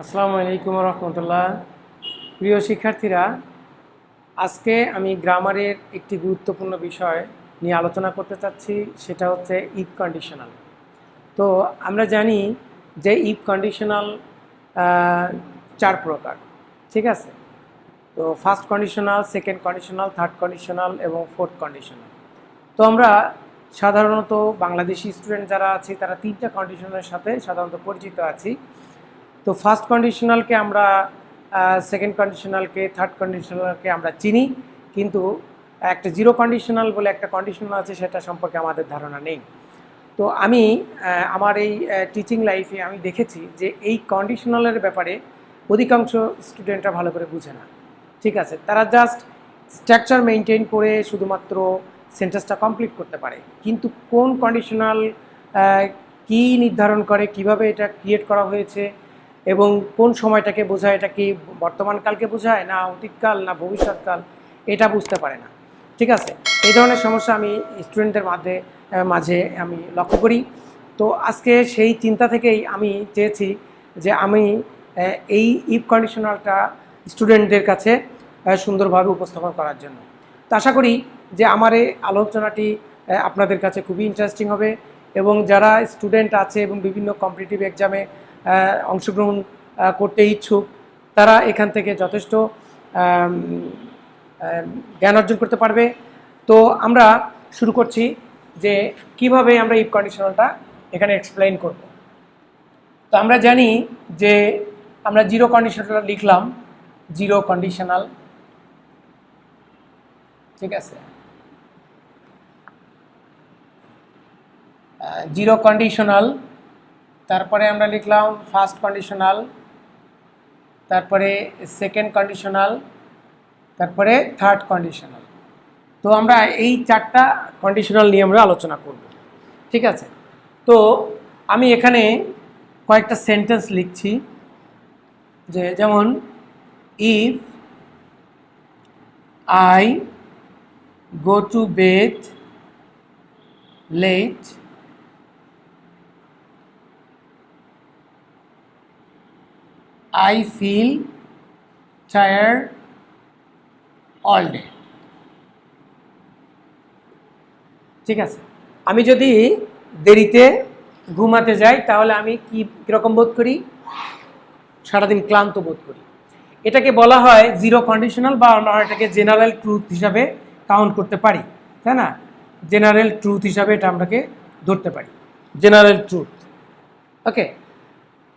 আসসালামু আলাইকুম রহমতুল্লাহ। প্রিয় শিক্ষার্থীরা, আজকে আমি গ্রামারের একটি গুরুত্বপূর্ণ বিষয় নিয়ে আলোচনা করতে চাচ্ছি, সেটা হচ্ছে ইফ কন্ডিশনাল। তো আমরা জানি যে ইফ কন্ডিশনাল চার প্রকার, ঠিক আছে? তো first conditional, second conditional, third conditional এবং ফোর্থ কন্ডিশনাল। তো আমরা সাধারণত বাংলাদেশি স্টুডেন্ট যারা আছি তারা তিনটা কন্ডিশনের সাথে সাধারণত পরিচিত আছি। তো ফার্স্ট কন্ডিশনালকে আমরা, সেকেন্ড কন্ডিশনালকে, থার্ড কন্ডিশনালকে আমরা চিনি, কিন্তু একটা জিরো কন্ডিশনাল বলে একটা কন্ডিশনাল আছে, সেটা সম্পর্কে আমাদের ধারণা নেই। তো আমি আমার এই টিচিং লাইফে আমি দেখেছি যে এই কন্ডিশনালের ব্যাপারে অধিকাংশ স্টুডেন্টরা ভালো করে বুঝে না, ঠিক আছে? তারা জাস্ট স্ট্রাকচার মেনটেন করে শুধুমাত্র সেন্টেন্সটা কমপ্লিট করতে পারে, কিন্তু কোন কন্ডিশনাল কী নির্ধারণ করে, কিভাবে এটা ক্রিয়েট করা হয়েছে এবং কোন সময়টাকে বোঝায়, এটা কি বর্তমানকালকে বোঝায় না অতীতকাল না ভবিষ্যৎকাল, এটা বুঝতে পারে না, ঠিক আছে? এই ধরনের সমস্যা আমি স্টুডেন্টদের মাঝে আমি লক্ষ্য করি। তো আজকে সেই চিন্তা থেকেই আমি চেয়েছি যে আমি এই ইফ কন্ডিশনালটা স্টুডেন্টদের কাছে সুন্দরভাবে উপস্থাপন করার জন্য। তো আশা করি যে আমার এই আলোচনাটি আপনাদের কাছে খুবই ইন্টারেস্টিং হবে এবং যারা স্টুডেন্ট আছে এবং বিভিন্ন কম্পিটিটিভ এক্সামে অংশগ্রহণ করতে ইচ্ছুক, তারা এখান থেকে যথেষ্ট জ্ঞান অর্জন করতে পারবে। তো আমরা শুরু করছি যে কিভাবে আমরা ইফ কন্ডিশনালটা এখানে এক্সপ্লেইন করব। তো আমরা জানি যে আমরা জিরো কন্ডিশনাল লিখলাম, জিরো কন্ডিশনাল, ঠিক আছে? জিরো কন্ডিশনাল, তারপরে আমরা লিখলাম ফার্স্ট কন্ডিশনাল, তারপরে সেকেন্ড কন্ডিশনাল, তারপরে থার্ড কন্ডিশনাল। তো আমরা এই চারটা কন্ডিশনাল নিয়ে আমরা আলোচনা করব, ঠিক আছে? তো আমি এখানে কয়েকটা সেন্টেন্স লিখছি, যে যেমন if I go to bed late I feel tired all day, ঠিক আছে? আমি যদি দেরিতে ঘুমাতে যাই তাহলে আমি কীরকম বোধ করি? সারাদিন ক্লান্ত বোধ করি। এটাকে বলা হয় জিরো কন্ডিশনাল, বা আমরা এটাকে জেনারেল ট্রুথ হিসাবে কাউন্ট করতে পারি, তাই না? জেনারেল ট্রুথ হিসাবে এটা আমরাকে ধরতে পারি, জেনারেল ট্রুথ। ওকে,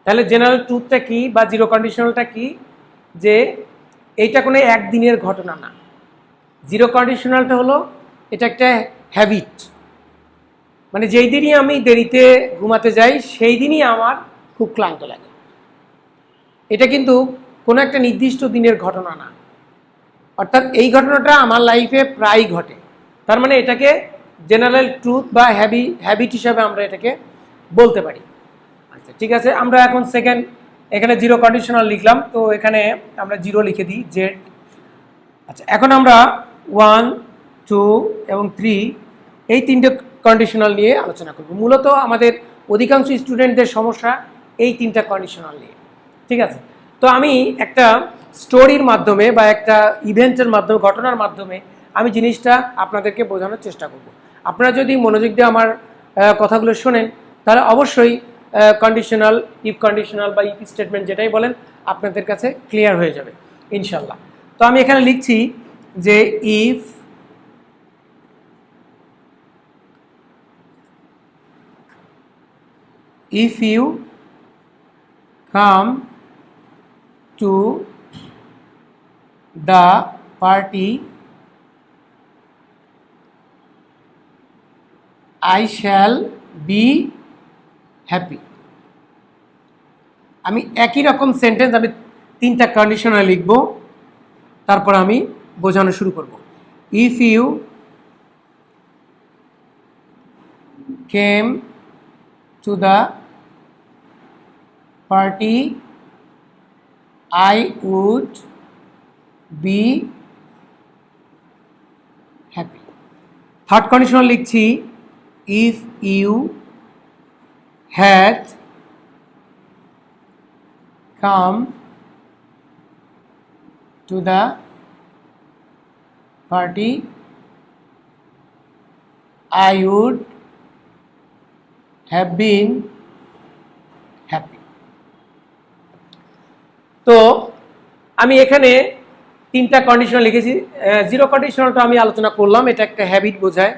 তাহলে জেনারেল ট্রুথটা কি বা জিরো কন্ডিশনালটা কি? যে এইটা কোনো একদিনের ঘটনা না। জিরো কন্ডিশনালটা হলো এটা একটা হ্যাবিট, মানে যেই দিনই আমি দেরিতে ঘুমাতে যাই সেই দিনই আমার খুব ক্লান্ত লাগে। এটা কিন্তু কোনো একটা নির্দিষ্ট দিনের ঘটনা না, অর্থাৎ এই ঘটনাটা আমার লাইফে প্রায় ঘটে। তার মানে এটাকে জেনারেল ট্রুথ বা হ্যাবিট হিসাবে আমরা এটাকে বলতে পারি। আচ্ছা, ঠিক আছে, আমরা এখন সেকেন্ড, এখানে জিরো কন্ডিশনাল লিখলাম, তো এখানে আমরা জিরো লিখে দিই, জেড। আচ্ছা, এখন আমরা 1, 2 এবং 3 এই তিনটে কন্ডিশনাল নিয়ে আলোচনা করব। মূলত আমাদের অধিকাংশ স্টুডেন্টদের সমস্যা এই তিনটা কন্ডিশনাল নিয়ে, ঠিক আছে? তো আমি একটা স্টোরির মাধ্যমে বা একটা ইভেন্টের মাধ্যমে, ঘটনার মাধ্যমে আমি জিনিসটা আপনাদেরকে বোঝানোর চেষ্টা করব। আপনারা যদি মনোযোগ দিয়ে আমার কথাগুলো শোনেন তাহলে অবশ্যই কন্ডিশনাল, ইফ কন্ডিশনাল বা ইফ স্টেটমেন্ট যেটাই বলেন আপনাদের কাছে ক্লিয়ার হয়ে যাবে ইনশাল্লাহ। তো আমি এখানে লিখছি যে if you come to the party I shall be happy। আমি একই রকম সেন্টেন্স আমি তিনটা কন্ডিশনাল লিখব, তারপর আমি বোঝানো শুরু করব। If you came to the party I would be happy। Third conditional লিখছি if you had come to the party, I would have been happy. তো আমি এখানে তিনটা কন্ডিশনাল লিখেছি। জিরো কন্ডিশনালটা আমি আলোচনা করলাম, এটা একটা হ্যাবিট বোঝায়,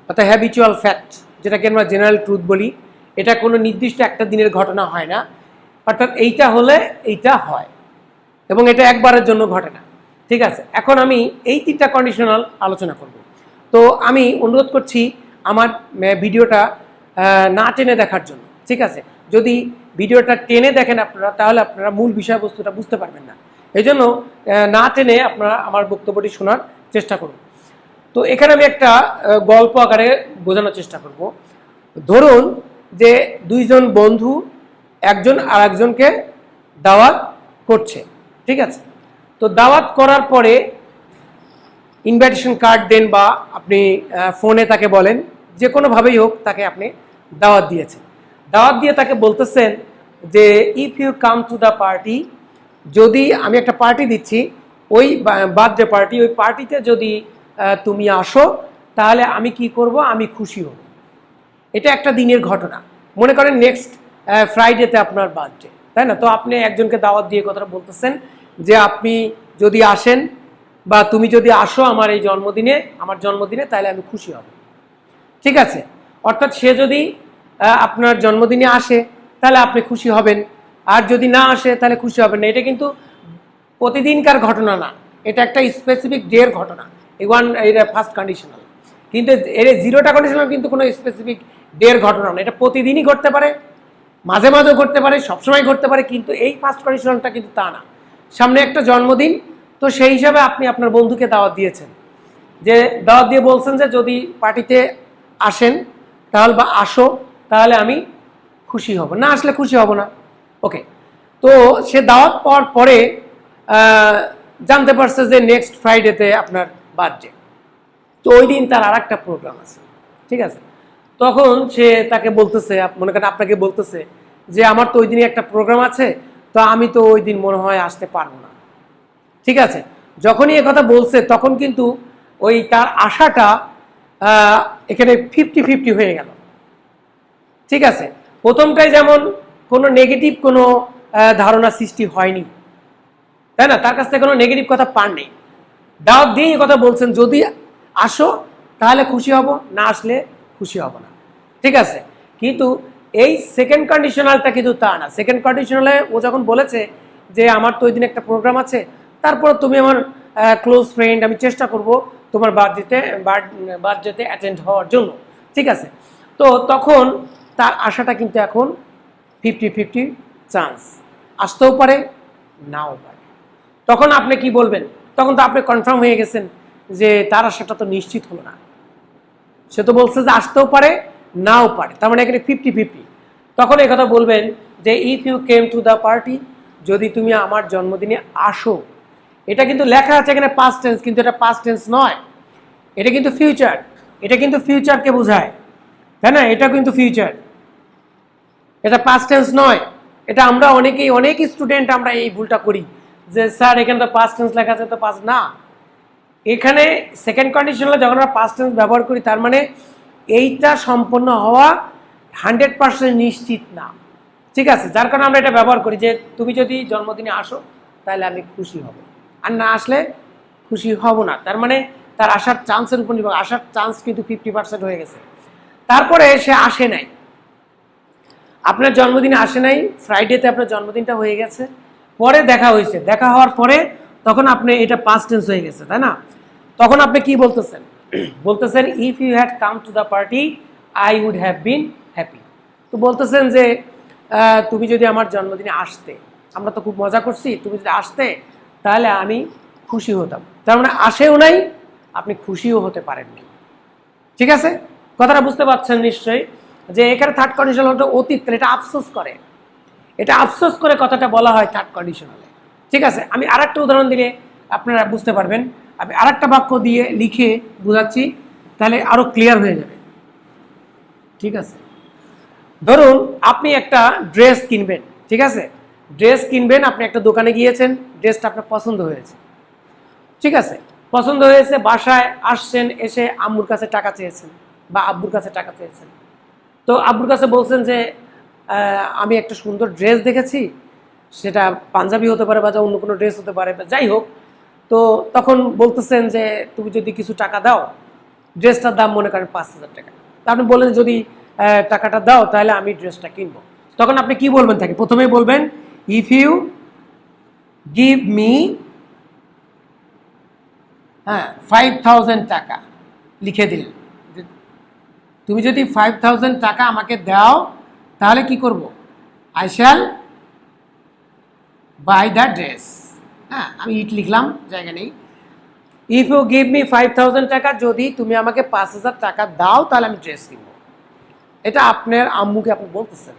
অর্থাৎ হ্যাবিচুয়াল ফ্যাক্ট, যেটাকে আমরা জেনারেল ট্রুথ বলি। এটা কোনো নির্দিষ্ট একটা দিনের ঘটনা হয় না, অর্থাৎ এইটা হলে এইটা হয় এবং এটা একবারের জন্য ঘটে না। ঠিক আছে, এখন আমি এই তিনটা কন্ডিশনাল আলোচনা করব। তো আমি অনুরোধ করছি আমার ভিডিওটা না টেনে দেখার জন্য। ঠিক আছে, যদি ভিডিওটা টেনে দেখেন আপনারা, তাহলে আপনারা মূল বিষয়বস্তুটা বুঝতে পারবেন না। এই জন্য না টেনে আপনারা আমার বক্তব্যটি শোনার চেষ্টা করুন। তো এখানে আমি একটা গল্প আকারে বোঝানোর চেষ্টা করব। ধরুন যে দুইজন বন্ধু একজন আর একজনকে দাওয়াত করছে। ঠিক আছে, তো দাওয়াত করার পরে ইনভাইটেশন কার্ড দেন বা আপনি ফোনে তাকে বলেন, যে কোনোভাবেই হোক তাকে আপনি দাওয়াত দিয়েছেন। দাওয়াত দিয়ে তাকে বলতেছেন যে if you come to the party, যদি আমি একটা পার্টি দিচ্ছি, ওই বার্থডে পার্টি, ওই পার্টিতে যদি তুমি আসো তাহলে আমি কি করব, আমি খুশি হব। এটা একটা দিনের ঘটনা। মনে করেন নেক্সট ফ্রাইডেতে আপনার বার্থডে, তাই না? তো আপনি একজনকে দাওয়াত দিয়ে কথাটা বলতেছেন যে আপনি যদি আসেন বা তুমি যদি আসো আমার এই জন্মদিনে তাহলে আমি খুশি হব। ঠিক আছে, অর্থাৎ সে যদি আপনার জন্মদিনে আসে তাহলে আপনি খুশি হবেন, আর যদি না আসে তাহলে খুশি হবেন না। এটা কিন্তু প্রতিদিনকার ঘটনা না, এটা একটা স্পেসিফিক ডের ঘটনা। এটা ফার্স্ট কন্ডিশনাল। কিন্তু এর জিরোটা কন্ডিশনাল কিন্তু কোনো স্পেসিফিক ডের ঘটনা না, এটা প্রতিদিনই ঘটতে পারে, মাঝে মাঝেও ঘটতে পারে, সবসময় ঘটতে পারে। কিন্তু এই ফার্স্ট কন্ডিশনালটা কিন্তু তা না। সামনে একটা জন্মদিন, তো সেই হিসাবে আপনি আপনার বন্ধুকে দাওয়াত দিয়েছেন, যে দাওয়াত দিয়ে বলছেন যে যদি পার্টিতে আসেন তাহলে বা আসো তাহলে আমি খুশি হব, না আসলে খুশি হব না। ওকে, তো সে দাওয়াত পাওয়ার পরে জানতে পারছে যে নেক্সট ফ্রাইডেতে আপনার বার্থডে, তো ওই দিন তার আর একটা প্রোগ্রাম আছে। ঠিক আছে, তখন সে তাকে বলতেছে, মনে করেন আপনাকে বলতেছে যে আমার তো ওই দিনই একটা প্রোগ্রাম আছে, তো আমি তো ওই দিন মনে হয় আসতে পারবো না। ঠিক আছে, যখনই এ কথা বলছে তখন কিন্তু ওই তার আশাটা এখানে 50-50 হয়ে গেল। ঠিক আছে, প্রথমটাই যেমন কোনো নেগেটিভ কোনো ধারণা সৃষ্টি হয়নি, তাই না? তার কাছ থেকে কোনো নেগেটিভ কথা পাননি, দাওয়াত দিয়ে এই কথা বলছেন যদি আসো তাহলে খুশি হব, না আসলে খুশি হব না। ঠিক আছে, কিন্তু এই সেকেন্ড কন্ডিশনালটা কিন্তু তা না। সেকেন্ড কন্ডিশনালে ও যখন বলেছে যে আমার তো ওই দিন একটা প্রোগ্রাম আছে, তারপর তুমি আমার ক্লোজ ফ্রেন্ড, আমি চেষ্টা করব তোমার বার্থডেতে অ্যাটেন্ড হওয়ার জন্য। ঠিক আছে, তো তখন তার আশাটা কিন্তু এখন 50-50 চান্স, আসতেও পারে নাও পারে। তখন আপনি কি বলবেন? তখন তো আপনি কনফার্ম হয়ে গেছেন যে তার আশাটা তো নিশ্চিত হলো না। সে তো বলছে যে আসতেও পারে নাও পারে, তার মানে এখানে 50-50। তখন এই কথা বলবেন যে if you came to the party, যদি তুমি আমার জন্মদিনে আসো। এটা কিন্তু লেখা আছে এখানে পাস্ট টেন্স, কিন্তু এটা পাস্ট টেন্স নয়, এটা কিন্তু ফিউচার। এটা কিন্তু ফিউচারকে বোঝায়, তাই না? এটা কিন্তু ফিউচার, এটা পাস্ট টেন্স নয়। এটা আমরা অনেক স্টুডেন্ট আমরা এই ভুলটা করি যে স্যার এখানে তো পাস্ট টেন্স লেখা আছে, তো পাস্ট না। এখানে সেকেন্ড কন্ডিশনালে যখন আমরা পাস্ট টেন্স ব্যবহার করি, তার মানে এইটা সম্পন্ন হওয়া 100% নিশ্চিত না। ঠিক আছে, যার কারণে আমরা এটা ব্যবহার করি যে তুমি যদি জন্মদিনে আসো তাহলে আমি খুশি হব, আর না আসলে খুশি হব না। তার মানে তার আসার চান্সের উপর নির্ভর, আসার চান্স কিন্তু 50% হয়ে গেছে। তারপরে সে আসে নাই, আপনার জন্মদিনে আসে নাই, ফ্রাইডেতে আপনার জন্মদিনটা হয়ে গেছে, পরে দেখা হয়েছে, দেখা হওয়ার পরে তখন আপনি এটা পাস্ট টেন্স হয়ে গেছে, তাই না? তখন আপনি কি বলতেছেন? বলতেছেন if you had come to the party I would have been happy. তো বলতেছেন যে তুমি যদি আমার জন্মদিনে আসতে, আমরা তো খুব মজা করছি, তুমি যদি আসতে তাহলে আমি খুশি হতাম। তার মানে আসেও নাই, আপনি খুশিও হতে পারেননি। ঠিক আছে, কথাটা বুঝতে পারছেন নিশ্চয়ই যে এখানে থার্ড কন্ডিশনালটা অতীত, এটা আফসোস করে, এটা আফসোস করে কথাটা বলা হয় থার্ড কন্ডিশনালে। ঠিক আছে, আমি আরেকটা উদাহরণ দিলে আপনারা বুঝতে পারবেন। আমি আরেকটা বাক্য দিয়ে লিখে বোঝাচ্ছি, তাহলে আরো ক্লিয়ার হয়ে যাবে। ঠিক আছে, ধরুন আপনি একটা ড্রেস কিনবেন। ঠিক আছে, ড্রেস কিনবেন, আপনি একটা দোকানে গিয়েছেন, ড্রেসটা আপনার পছন্দ হয়েছে, ঠিক আছে, পছন্দ হয়েছে, বাসায় আসছেন, এসে আম্মুর কাছে টাকা চেয়েছেন বা আব্বুর কাছে টাকা চেয়েছেন। তো আব্বুর কাছে বলছেন যে আমি একটা সুন্দর ড্রেস দেখেছি, সেটা পাঞ্জাবি হতে পারে বা অন্য কোনো ড্রেস হতে পারে, যাই হোক। তো তখন বলতেছেন যে তুমি যদি কিছু টাকা দাও, ড্রেসটার দাম মনে করেন 5,000 টাকা, তা আপনি বললেন যদি টাকাটা দাও তাহলে আমি ড্রেসটা কিনবো। তখন আপনি কি বলবেন তাকে? প্রথমেই বলবেন ইফ ইউ গিভ মি 5,000 টাকা, লিখে দিলেন। তুমি যদি 5,000 টাকা আমাকে দাও তাহলে কি করব? I shall buy the dress. হ্যাঁ, আমি ইট লিখলাম, জায়গা নেই। ইফ ইউ গিভ মি 5,000 টাকা, যদি তুমি আমাকে 5,000 টাকা দাও তাহলে আমি ড্রেস কিনবো। এটা আপনার আম্মুকে আপনি বলতেছেন।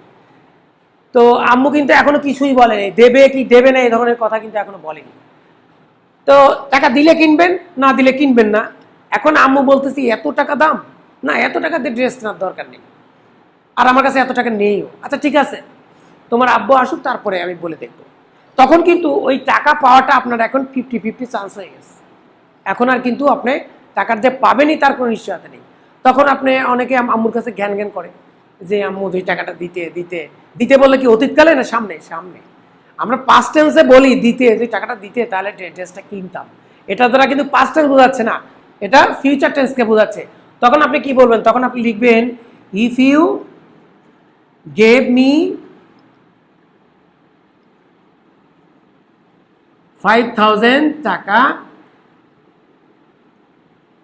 তো আম্মু কিন্তু এখনো কিছুই বলেনি, দেবে কি দেবে না এই ধরনের কথা কিন্তু এখনো বলেনি। তো টাকা দিলে কিনবেন, না দিলে কিনবেন না। এখন আম্মু বলতেছি এত টাকা দাম, না এত টাকা দিয়ে ড্রেস কেনার দরকার নেই, আর আমার কাছে এত টাকা নেইও। আচ্ছা ঠিক আছে, তোমার আব্বু আসুক তারপরে আমি বলে দেখবো। তখন কিন্তু ওই টাকা পাওয়াটা আপনার এখন 50-50 চান্স হয়ে গেছে। এখন আর কিন্তু আপনি টাকার যে পাবেনই তার কোনো নিশ্চয়তা নেই। তখন আপনি অনেকে আম্মুর কাছে জ্ঞান জ্ঞান করে যে আম্মু ওই টাকাটা দিতে দিতে দিতে বললে কি অতীতকালে না সামনে সামনে, আমরা পাস্ট টেন্সে বলি দিতে, যে টাকাটা দিতে তাহলে ড্রেসটা কিনতাম। এটা দ্বারা কিন্তু পাস্ট টেন্স বোঝাচ্ছে না, এটা ফিউচার টেন্সকে বোঝাচ্ছে। তখন আপনি কি বলবেন? তখন আপনি লিখবেন ইফ ইউ গেভ মি 5,000 টাকা,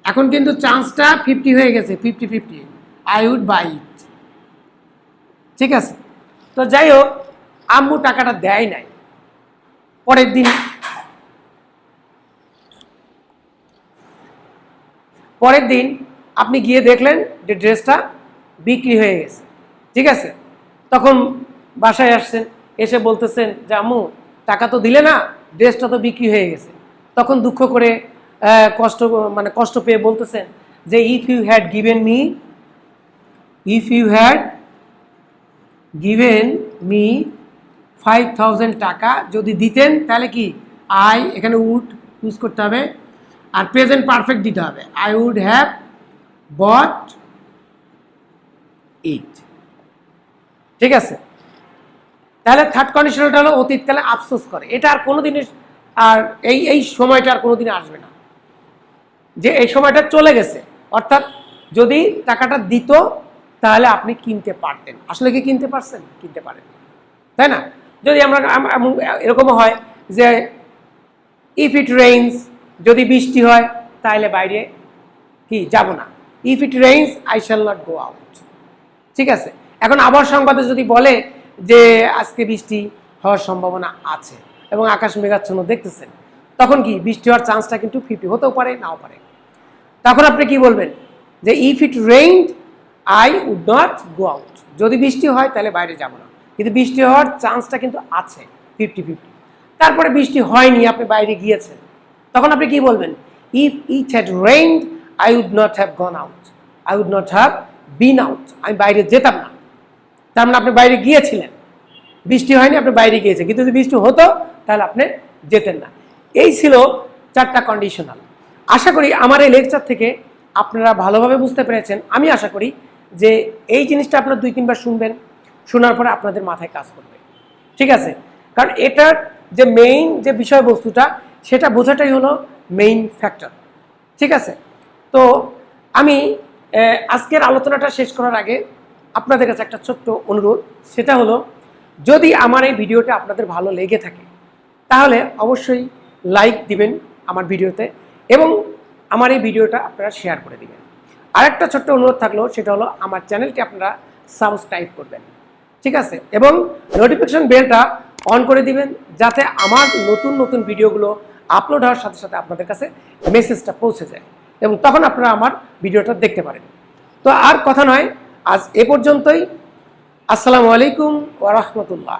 এখন কিন্তু চান্সটা 50 হয়ে গেছে, 50-50, আই উড বাই ইট। ঠিক আছে, তো যাই হোক, আম্মু টাকাটা দেয় নাই। পরের দিন আপনি গিয়ে দেখলেন যে ড্রেসটা বিক্রি হয়ে গেছে, ঠিক আছে। তখন বাসায় আসছেন, এসে বলতেছেন যে আম্মু টাকা তো দিলে না, ড্রেসটা তো বিক্রি হয়ে গেছে। তখন দুঃখ করে কষ্ট পেয়ে বলতেছেন যে if you had given me 5,000 টাকা, যদি দিতেন তাহলে কি, আই এখানে উড ইউজ করতে হবে, আর প্রেজেন্ট পারফেক্ট দিতে হবে, আই উড হ্যাভ বট ইট। ঠিক আছে, তাহলে থার্ড কন্ডিশনটা হলো অতীতকালে আফসোস করে। এটা আর কোনোদিন, আর এই সময়টা আর কোনোদিন আসবে না, যে এই সময়টা চলে গেছে। অর্থাৎ যদি টাকাটা দিত তাহলে আপনি কিনতে পারতেন। আসলে কি কিনতে পারছেন? কিনতে পারেন, তাই না? যদি আমরা এরকমও হয় যে ইফ ইট রেইনস, যদি বৃষ্টি হয় তাহলে বাইরে কি যাব না, if it rains I shall not go out. ঠিক আছে, এখন আবহাওয়া সংবাদে যদি বলে যে আজকে বৃষ্টি হওয়ার সম্ভাবনা আছে এবং আকাশ মেঘাচ্ছন্ন দেখতেছেন, তখন কি বৃষ্টি হওয়ার চান্সটা কিন্তু 50 হতেও পারে, নাও পারে। তখন আপনি কি বলবেন? যে if it rained I would not go out, যদি বৃষ্টি হয় তাহলে বাইরে যাব না, কিন্তু বৃষ্টি হওয়ার চান্সটা কিন্তু আছে 50-50। তারপরে বৃষ্টি হয়নি, আপনি বাইরে গিয়েছেন, তখন আপনি কি বলবেন? If it had rained I would not have gone out, I would not have been out, আমি বাইরে যেতাম না। তার মানে আপনি বাইরে গিয়েছিলেন, বৃষ্টি হয়নি, আপনি বাইরে গিয়েছেন, কিন্তু যদি বৃষ্টি হতো তাহলে আপনি যেতেন না। এই ছিল 4টা কন্ডিশনাল। আশা করি আমার এই লেকচার থেকে আপনারা ভালোভাবে বুঝতে পেরেছেন। আমি আশা করি যে এই জিনিসটা আপনারা 2-3 বার শুনবেন, শোনার পরে আপনাদের মাথায় কাজ করবে। ঠিক আছে, কারণ এটার যে মেইন যে বিষয়বস্তুটা সেটা বোঝাটাই হলো মেইন ফ্যাক্টর। ঠিক আছে, তো আমি আজকের আলোচনাটা শেষ করার আগে আপনাদের কাছে একটা ছোট্ট অনুরোধ, সেটা হলো যদি আমার এই ভিডিওটা আপনাদের ভালো লেগে থাকে তাহলে অবশ্যই লাইক দিবেন আমার ভিডিওতে, এবং আমার এই ভিডিওটা আপনারা শেয়ার করে দিবেন। আরেকটা ছোট্ট অনুরোধ থাকলো, সেটা হলো আমার চ্যানেলটি আপনারা সাবস্ক্রাইব করবেন। ঠিক আছে, এবং নোটিফিকেশন বেলটা অন করে দিবেন, যাতে আমার নতুন নতুন ভিডিওগুলো আপলোড হওয়ার সাথে সাথে আপনাদের কাছে মেসেজটা পৌঁছে যায় এবং তখন আপনারা আমার ভিডিওটা দেখতে পারেন। তো আর কথা নয়, আজ এ পর্যন্তই। আসসালামু আলাইকুম ওয়া রাহমাতুল্লাহ।